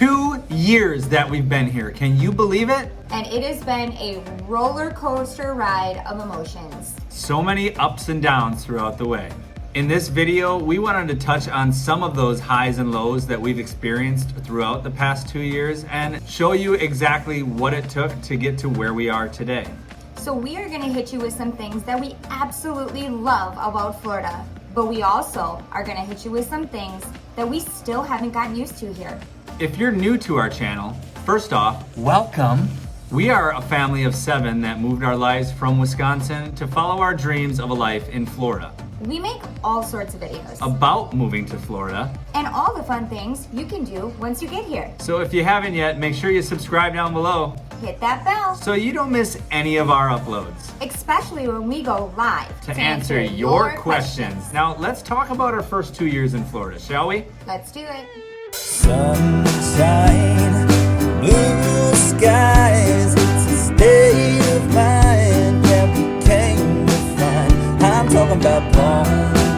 2 years that we've been here. Can you believe it? And it has been a roller coaster ride of emotions. So many ups and downs throughout the way. In this video, we wanted to touch on some of those highs and lows that we've experienced throughout the past 2 years and show you exactly what it took to get to where we are today. So we are going to hit you with some things that we absolutely love about Florida, but we also are going to hit you with some things that we still haven't gotten used to here. If you're new to our channel, first off, welcome. We are a family of 7 that moved our lives from Wisconsin to follow our dreams of a life in Florida. We make all sorts of videos About moving to Florida. and all the fun things you can do once you get here. So if you haven't yet, make sure you subscribe down below Hit that bell, so you don't miss any of our uploads. especially when we go live To answer your questions. Now let's talk about our first 2 years in Florida, shall we? Let's do it. Sunshine, blue skies, it's a state of mind that we came to find. I'm talking about palm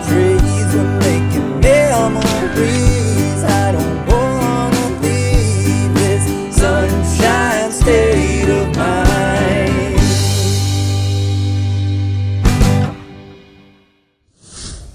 trees, we're making memories. I don't wanna leave this sunshine state of mind.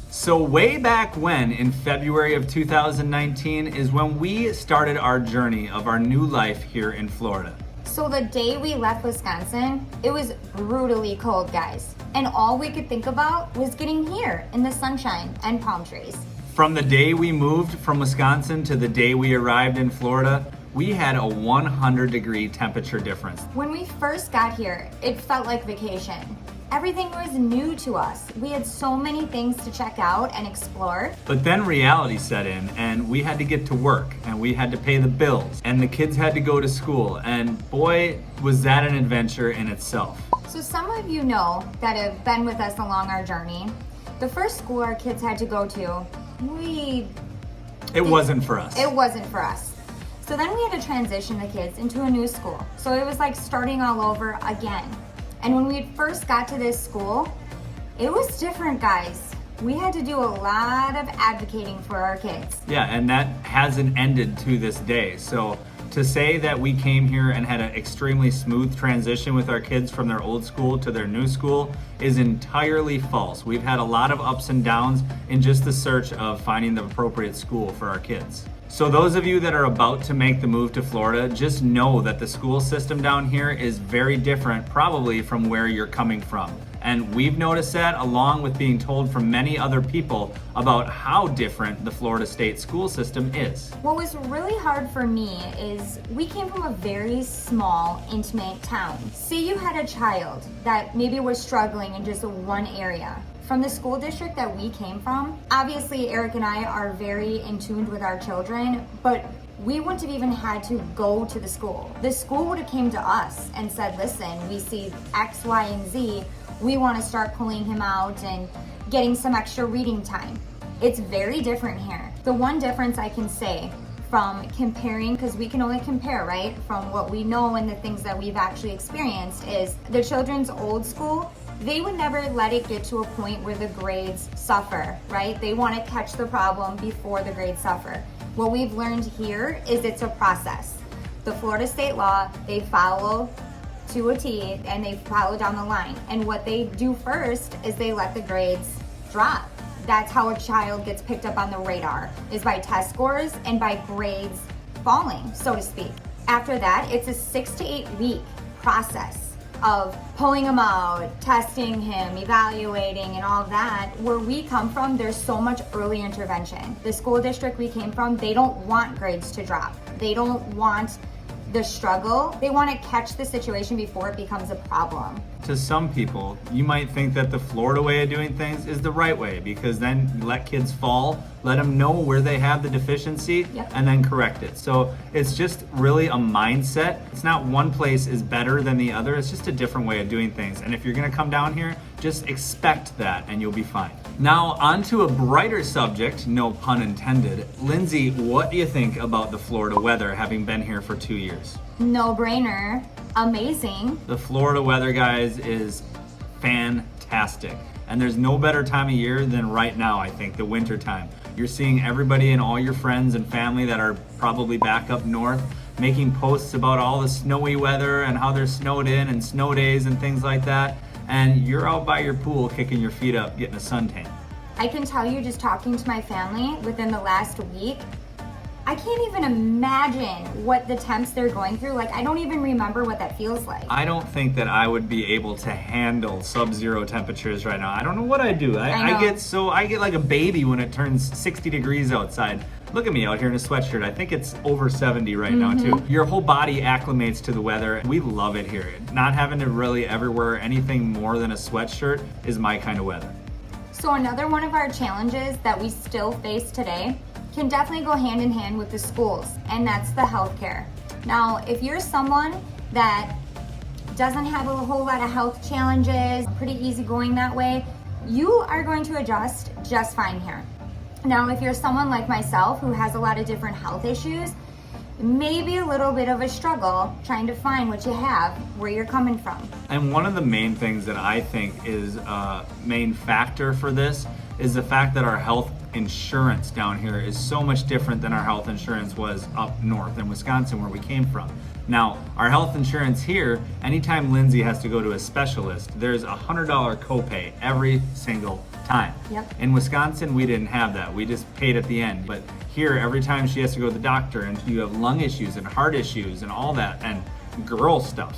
So way back when, in February of 2019, is when we started our journey of our new life here in Florida. So the day we left Wisconsin, it was brutally cold, guys. And all we could think about was getting here in the sunshine and palm trees. From the day we moved from Wisconsin to the day we arrived in Florida, we had a 100-degree temperature difference. When we first got here, it felt like vacation. Everything was new to us. We had so many things to check out and explore. But then reality set in, and we had to get to work, and we had to pay the bills, and the kids had to go to school, and boy, was that an adventure in itself. So some of you know that have been with us along our journey, the first school our kids had to go to, It wasn't for us. it wasn't for us. So then we had to transition the kids into a new school. So it was like starting all over again. And when we first got to this school, it was different, guys. We had to do a lot of advocating for our kids. Yeah, and that hasn't ended to this day. So to say that we came here and had an extremely smooth transition with our kids from their old school to their new school is entirely false. We've had a lot of ups and downs in just the search of finding the appropriate school for our kids. So those of you that are about to make the move to Florida, just know that the school system down here is very different probably from where you're coming from. And we've noticed that along with being told from many other people about how different the Florida State school system is. What was really hard for me is we came from a very small, intimate town. Say you had a child that maybe was struggling in just one area. From the school district that we came from, obviously Eric and I are very in tune with our children, but we wouldn't have even had to go to the school. The school would have came to us and said, listen, we see X, Y, and Z. We want to start pulling him out and getting some extra reading time. It's very different here. The one difference I can say from comparing, because we can only compare, right, from what we know and the things that we've actually experienced, is the children's old school, they would never let it get to a point where the grades suffer, right? They want to catch the problem before the grades suffer. What we've learned here is it's a process. The Florida state law, they follow to a T and they follow down the line. And what they do first is they let the grades drop. That's how a child gets picked up on the radar, is by test scores and by grades falling, so to speak. After that, it's a 6 to 8 week process of pulling him out, testing him, evaluating, and all that. Where we come from, there's so much early intervention. The school district we came from, they don't want grades to drop. They don't want the struggle. They want to catch the situation before it becomes a problem. To some people, you might think that the Florida way of doing things is the right way, because then you let kids fall, let them know where they have the deficiency, Yep. and then correct it. So it's just really a mindset. It's not one place is better than the other. It's just a different way of doing things. And if you're going to come down here, just expect that and you'll be fine. Now, on to a brighter subject, no pun intended. Lindsay, what do you think about the Florida weather, having been here for 2 years? No brainer. Amazing. The Florida weather, guys, is fantastic. And there's no better time of year than right now, I think, the winter time. You're seeing everybody and all your friends and family that are probably back up north making posts about all the snowy weather and how they're snowed in and snow days and things like that. And you're out by your pool kicking your feet up, getting a suntan. I can tell you, just talking to my family within the last week, I can't even imagine what the temps they're going through. Like, I don't even remember what that feels like. I don't think that I would be able to handle sub-zero temperatures right now. I don't know what I do. I know. I get like a baby when it turns 60 degrees outside. Look at me out here in a sweatshirt. I think it's over 70 right now too. Your whole body acclimates to the weather. We love it here. Not having to really ever wear anything more than a sweatshirt is my kind of weather. So another one of our challenges that we still face today can definitely go hand in hand with the schools, and that's the healthcare. Now, if you're someone that doesn't have a whole lot of health challenges, pretty easygoing that way, you are going to adjust just fine here. Now, if you're someone like myself who has a lot of different health issues, maybe a little bit of a struggle trying to find what you have where you're coming from. And one of the main things that I think is a main factor for this is the fact that our health insurance down here is so much different than our health insurance was up north in Wisconsin where we came from. Now, our health insurance here, anytime Lindsay has to go to a specialist, there's a $100 copay every single time. Yep. In Wisconsin, we didn't have that. We just paid at the end. But here, every time she has to go to the doctor and you have lung issues and heart issues and all that and girl stuff.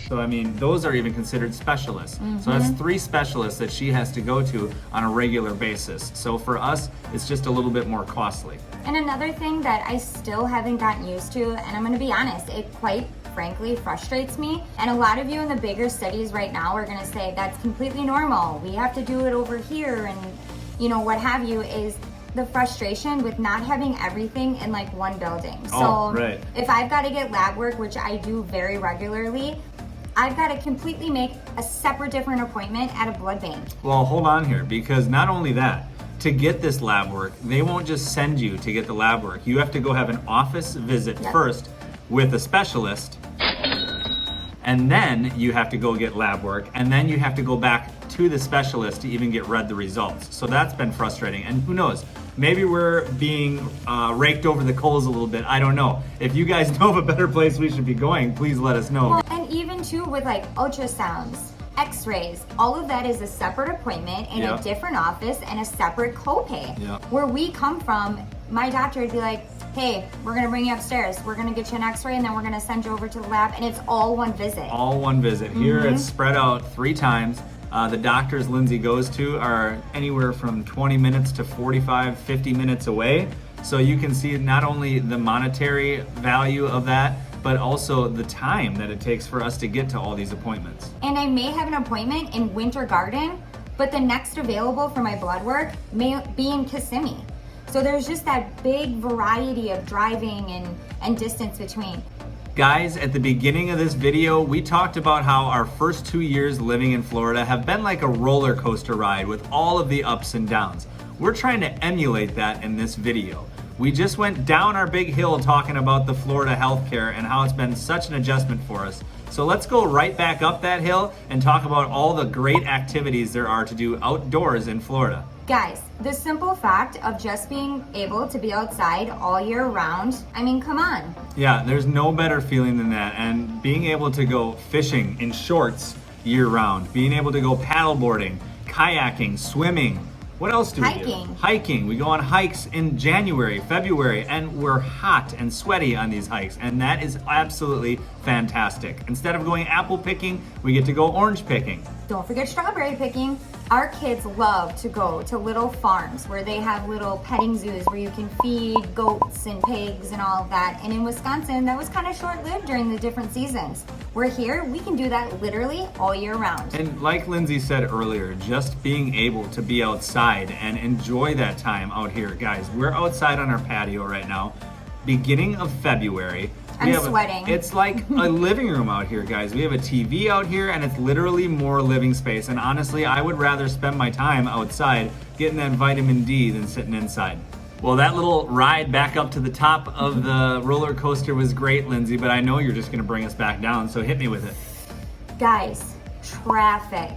So, I mean, those are even considered specialists. So that's 3 specialists that she has to go to on a regular basis. So for us, it's just a little bit more costly. And another thing that I still haven't gotten used to, and I'm gonna be honest, it quite frankly frustrates me. And a lot of you in the bigger cities right now are gonna say that's completely normal. We have to do it over here and what have you, is the frustration with not having everything in like one building. Oh, So right. if I've got to get lab work, which I do very regularly, I've got to completely make a separate different appointment at a blood bank. Well, hold on here, because not only that, to get this lab work, they won't just send you to get the lab work. You have to go have an office visit Yep. first with a specialist, and then you have to go get lab work, and then you have to go back to the specialist to even get read the results. So that's been frustrating, and who knows? Maybe we're being raked over the coals a little bit. I don't know. If you guys know of a better place we should be going, please let us know. Well, and even too with like ultrasounds, x-rays, all of that is a separate appointment in Yep. a different office and a separate copay. Yep. Where we come from, my doctor would be like, hey, we're gonna bring you upstairs, we're gonna get you an x-ray, and then we're gonna send you over to the lab, and it's all one visit. All one visit. Here it's spread out 3 times. The doctors Lindsay goes to are anywhere from 20 minutes to 45, 50 minutes away. So you can see not only the monetary value of that, but also the time that it takes for us to get to all these appointments. And I may have an appointment in Winter Garden, but the next available for my blood work may be in Kissimmee. So there's just that big variety of driving and distance between. Guys, at the beginning of this video, we talked about how our first 2 years living in Florida have been like a roller coaster ride with all of the ups and downs. We're trying to emulate that in this video. We just went down our big hill talking about the Florida healthcare and how it's been such an adjustment for us. So let's go right back up that hill and talk about all the great activities there are to do outdoors in Florida. Guys, the simple fact of just being able to be outside all year round, I mean, come on. Yeah, there's no better feeling than that. And being able to go fishing in shorts year round, being able to go paddleboarding, kayaking, swimming. What else do we do? Hiking. Hiking. We go on hikes in January, February, and we're hot and sweaty on these hikes. And that is absolutely fantastic. Instead of going apple picking, we get to go orange picking. Don't forget strawberry picking. Our kids love to go to little farms where they have little petting zoos where you can feed goats and pigs and all of that. And in Wisconsin, that was kind of short-lived during the different seasons. We're here, we can do that literally all year round. And like Lindsay said earlier, just being able to be outside and enjoy that time out here. Guys, we're outside on our patio right now, beginning of February. I'm sweating. It's like a living room out here, guys. We have a TV out here and it's literally more living space. And honestly, I would rather spend my time outside getting that vitamin D than sitting inside. Well, that little ride back up to the top of the roller coaster was great, Lindsay, but I know you're just gonna bring us back down, so hit me with it. Guys, traffic.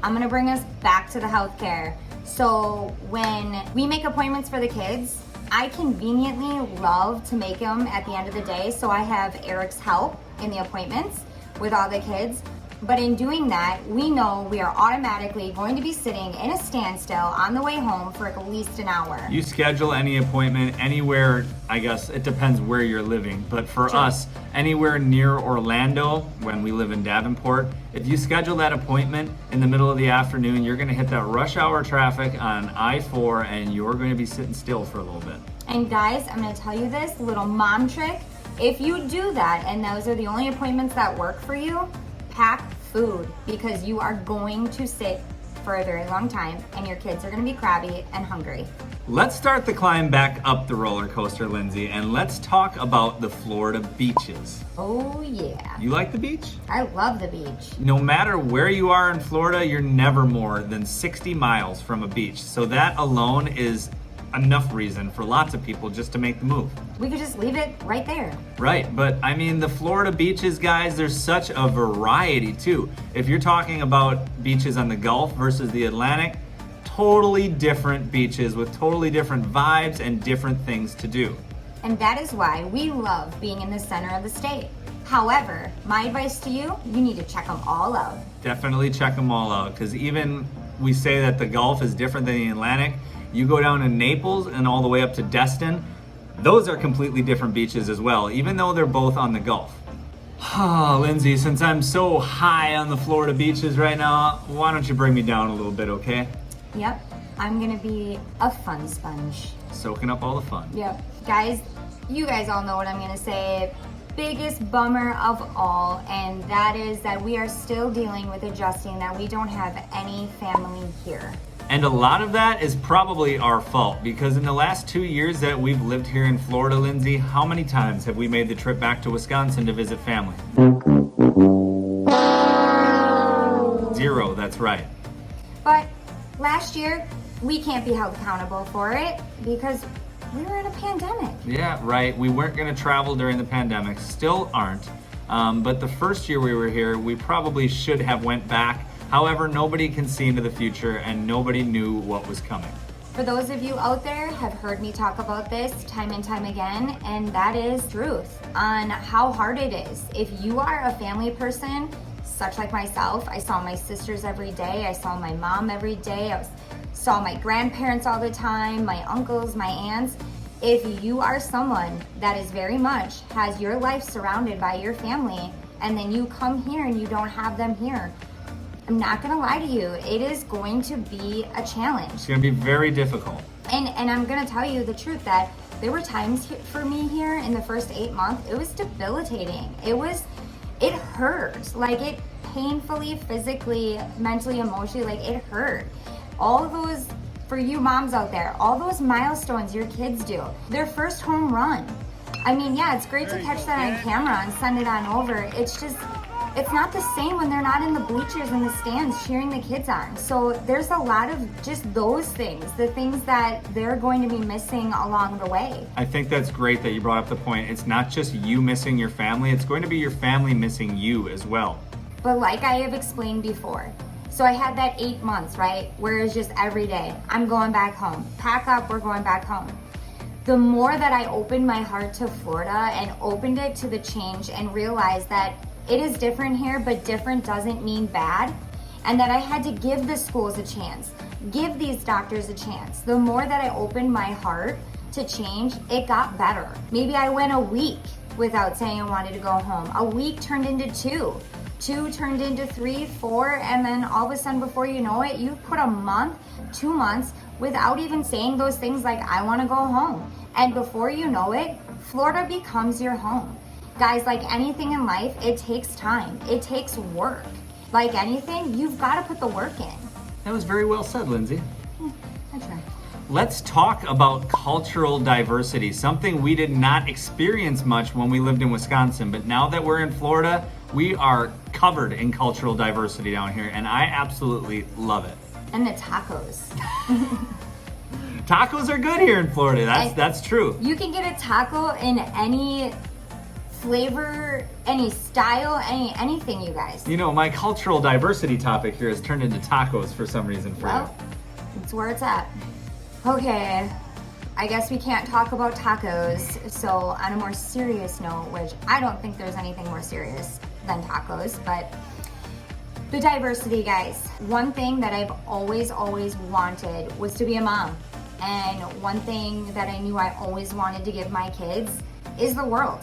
I'm gonna bring us back to the healthcare. So when we make appointments for the kids, I conveniently love to make them at the end of the day. So I have Eric's help in the appointments with all the kids. But in doing that, we know we are automatically going to be sitting in a standstill on the way home for at least an hour. You schedule any appointment anywhere, I guess it depends where you're living, but for Sure. us, anywhere near Orlando, when we live in Davenport, if you schedule that appointment in the middle of the afternoon, you're gonna hit that rush hour traffic on I-4 and you're gonna be sitting still for a little bit. And guys, I'm gonna tell you this little mom trick. If you do that and those are the only appointments that work for you, pack food, because you are going to sit for a very long time and your kids are gonna be crabby and hungry. Let's start the climb back up the roller coaster, Lindsay, and let's talk about the Florida beaches. Oh yeah, You like the beach? I love the beach. No matter where you are in Florida, you're never more than 60 miles from a beach. So that alone is enough reason for lots of people just to make the move. We could just leave it right there. Right, but I mean, the Florida beaches, guys, there's such a variety too. If you're talking about beaches on the Gulf versus the Atlantic, totally different beaches with totally different vibes and different things to do. And that is why we love being in the center of the state. However, my advice to you, you need to check them all out. Definitely check them all out, because even we say that the Gulf is different than the Atlantic. You go down to Naples and all the way up to Destin, those are completely different beaches as well, even though they're both on the Gulf. Lindsay, since I'm so high on the Florida beaches right now, why don't you bring me down a little bit, okay? Yep, I'm gonna be a fun sponge. Soaking up all the fun. Yep. Guys, you guys all know what I'm gonna say. Biggest bummer of all, and that is that we are still dealing with adjusting that we don't have any family here. And a lot of that is probably our fault, because in the last 2 years that we've lived here in Florida, Lindsay, how many times have we made the trip back to Wisconsin to visit family? 0, that's right. But last year, we can't be held accountable for it because we were in a pandemic. Yeah, right. We weren't going to travel during the pandemic, still aren't. But the first year we were here, we probably should have went back. However, nobody can see into the future and nobody knew what was coming. For those of you out there have heard me talk about this time and time again, and that is truth on how hard it is. If you are a family person, such like myself, I saw my sisters every day, I saw my mom every day, saw my grandparents all the time, my uncles, my aunts. If you are someone that is very much has your life surrounded by your family, and then you come here and you don't have them here, I'm not gonna lie to you, it is going to be a challenge. It's going to be very difficult. And I'm gonna tell you the truth that there were times for me here in the first 8 months, it was debilitating. It hurt. Like it painfully, physically, mentally, emotionally, like it hurt. All those, for you moms out there, all those milestones your kids do, their first home run. I mean, yeah, it's great to catch that on camera and send it on over. It's just, it's not the same when they're not in the bleachers in the stands cheering the kids on. So there's a lot of just those things, the things that they're going to be missing along the way. I think that's great that you brought up the point. It's not just you missing your family, it's going to be your family missing you as well. But like I have explained before, so I had that 8 months, right? Where it's just every day, I'm going back home. Pack up, we're going back home. The more that I opened my heart to Florida and opened it to the change and realized that it is different here, but different doesn't mean bad. And that I had to give the schools a chance, give these doctors a chance. The more that I opened my heart to change, it got better. Maybe I went a week without saying I wanted to go home. A week turned into 2. 2 turned into 3, 4, and then all of a sudden, before you know it, you've put a month, 2 months without even saying those things like, I want to go home. And before you know it, Florida becomes your home. Guys, like anything in life, it takes time. It takes work. Like anything, you've got to put the work in. That was very well said, Lindsay. I try. Let's talk about cultural diversity, something we did not experience much when we lived in Wisconsin, but now that we're in Florida, we are covered in cultural diversity down here, and I absolutely love it. And the tacos. Tacos are good here in Florida, that's true. You can get a taco in any flavor, any style, anything, you guys. You know, my cultural diversity topic here has turned into tacos for some reason for Well, It's where it's at. Okay, I guess we can't talk about tacos. So on a more serious note, which I don't think there's anything more serious than tacos, but the diversity, guys. One thing that I've always wanted was to be a mom. And one thing that I knew I always wanted to give my kids is the world.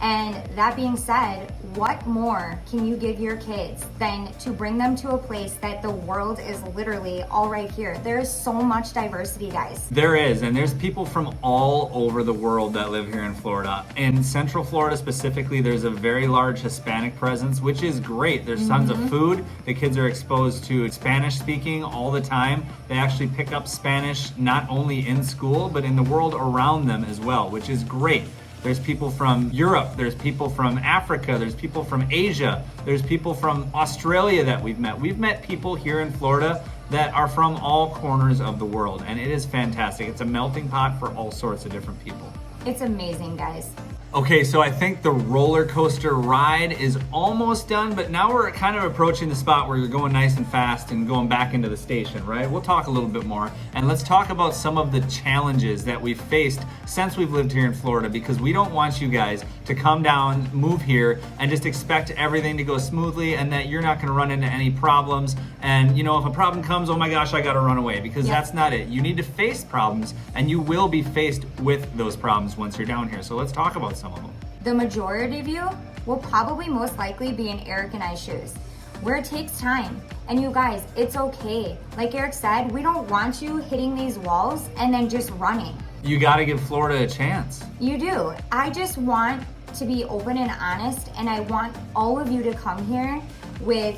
And that being said, what more can you give your kids than to bring them to a place that the world is literally all right here? There is so much diversity, guys. There is, and there's people from all over the world that live here in Florida. In Central Florida specifically, there's a very large Hispanic presence, which is great. There's tons of food. The kids are exposed to Spanish speaking all the time. They actually pick up Spanish not only in school, but in the world around them as well, which is great. There's people from Europe, there's people from Africa, there's people from Asia, there's people from Australia that we've met. We've met people here in Florida that are from all corners of the world, and it is fantastic. It's a melting pot for all sorts of different people. It's amazing, guys. Okay, so I think the roller coaster ride is almost done, but now we're kind of approaching the spot where you're going nice and fast and going back into the station, right? We'll talk a little bit more, and let's talk about some of the challenges that we've faced since we've lived here in Florida, because we don't want you guys to come down, move here, and just expect everything to go smoothly and that you're not gonna run into any problems. And you know, if a problem comes, oh my gosh, I gotta run away, because that's not it. You need to face problems, and you will be faced with those problems once you're down here. So let's talk about some of them. The majority of you will probably most likely be in Eric and I's shoes, where it takes time. And you guys, it's okay. Like Eric said, we don't want you hitting these walls and then just running. You gotta give Florida a chance. You do. I just want to be open and honest, and I want all of you to come here with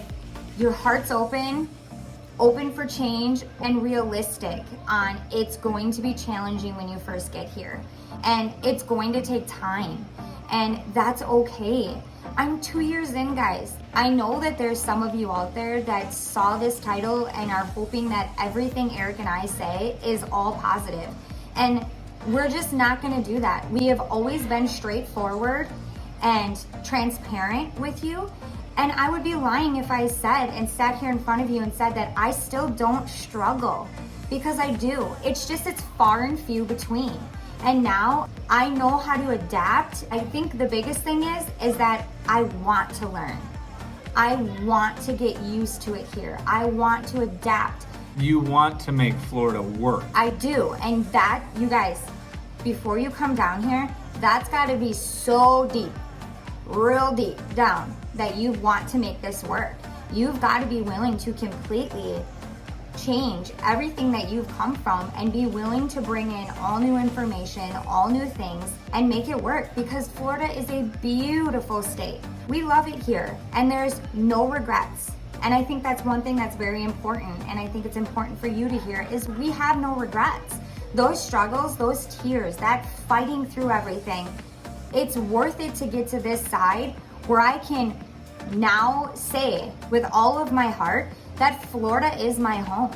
your hearts open for change, and realistic on it's going to be challenging when you first get here. And it's going to take time. And that's okay. I'm 2 years in, guys. I know that there's some of you out there that saw this title and are hoping that everything Eric and I say is all positive. And we're just not gonna do that. We have always been straightforward and transparent with you. And I would be lying if I said and sat here in front of you and said that I still don't struggle, because I do. It's just, it's far and few between. And now I know how to adapt. I think the biggest thing is that I want to learn. I want to get used to it here. I want to adapt. You want to make Florida work. I do. And that, you guys, before you come down here, that's gotta be so deep, real deep down, that you want to make this work. You've gotta be willing to completely change everything that you've come from and be willing to bring in all new information, all new things, and make it work, because Florida is a beautiful state. We love it here, and there's no regrets. And I think that's one thing that's very important, and I think it's important for you to hear, is we have no regrets. Those struggles, those tears, that fighting through everything, it's worth it to get to this side where I can now say with all of my heart that Florida is my home.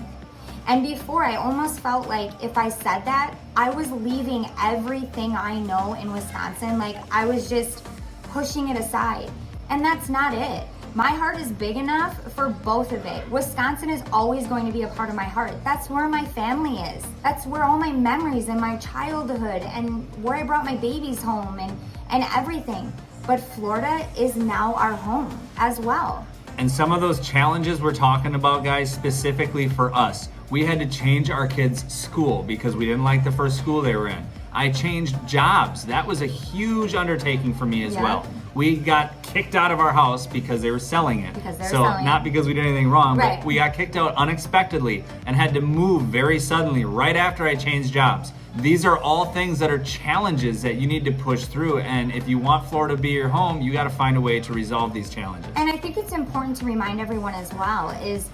And before, I almost felt like if I said that, I was leaving everything I know in Wisconsin. Like I was just pushing it aside. And that's not it. My heart is big enough for both of it. Wisconsin is always going to be a part of my heart. That's where my family is. That's where all my memories and my childhood and where I brought my babies home and everything. But Florida is now our home as well. And some of those challenges we're talking about, guys, specifically for us, we had to change our kids' school because we didn't like the first school they were in. I changed jobs. That was a huge undertaking for me as well. We got kicked out of our house because they were selling it. Not because we did anything wrong, but we got kicked out unexpectedly and had to move very suddenly right after I changed jobs. These are all things that are challenges that you need to push through, and if you want Florida to be your home, you got to find a way to resolve these challenges. And I think it's important to remind everyone as well is,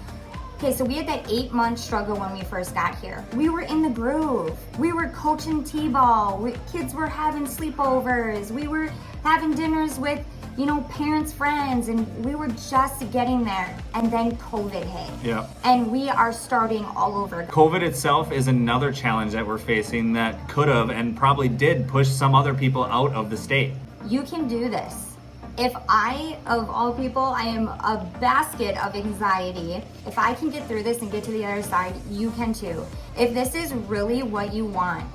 okay, so we had that 8-month struggle when we first got here. We were in the groove. We were coaching t-ball. Kids were having sleepovers. We were having dinners with, you know, parents, friends, and we were just getting there. And then COVID hit. Yeah. And we are starting all over. COVID itself is another challenge that we're facing that could have and probably did push some other people out of the state. You can do this. If I, of all people, I am a basket of anxiety. If I can get through this and get to the other side, you can too. If this is really what you want,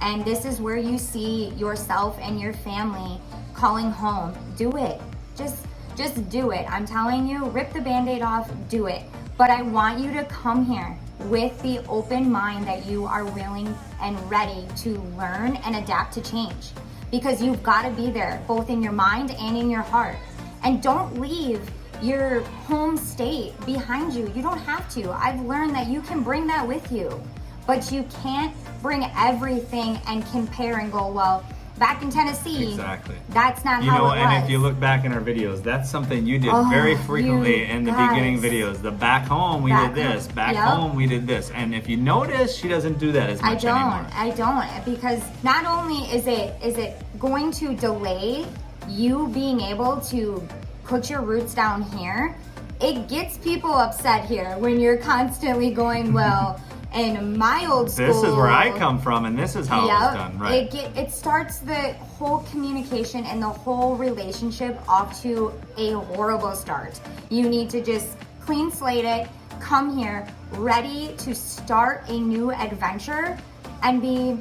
and this is where you see yourself and your family calling home, do it. Just do it. I'm telling you, rip the Band-Aid off, do it. But I want you to come here with the open mind that you are willing and ready to learn and adapt to change. Because you've got to be there, both in your mind and in your heart. And don't leave your home state behind you. You don't have to. I've learned that you can bring that with you, but you can't bring everything and compare and go, well, back in Tennessee, Exactly. that's not You how know, it was. and if you look back in our videos, that's something you did Oh, very frequently you in the guys. beginning videos. The back home we Back did home, this, back yep. home we did this. And if you notice, she doesn't do that as much anymore. I don't, because not only is it going to delay you being able to put your roots down here, it gets people upset here when you're constantly going, well, in my old school. This is where I come from, and this is how it was Yep. done, right? It starts the whole communication and the whole relationship off to a horrible start. You need to just clean slate it, come here, ready to start a new adventure, and be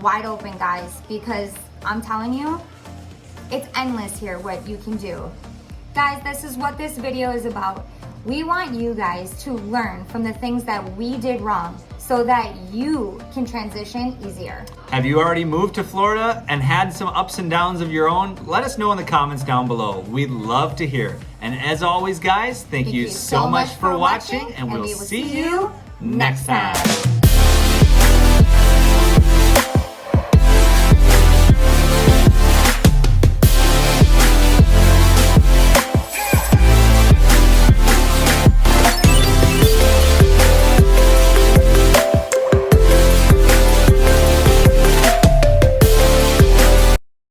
wide open, guys, because I'm telling you, it's endless here what you can do. Guys, this is what this video is about. We want you guys to learn from the things that we did wrong so that you can transition easier. Have you already moved to Florida and had some ups and downs of your own? Let us know in the comments down below. We'd love to hear. And as always, guys, thank you so much for watching, and we'll see you next time.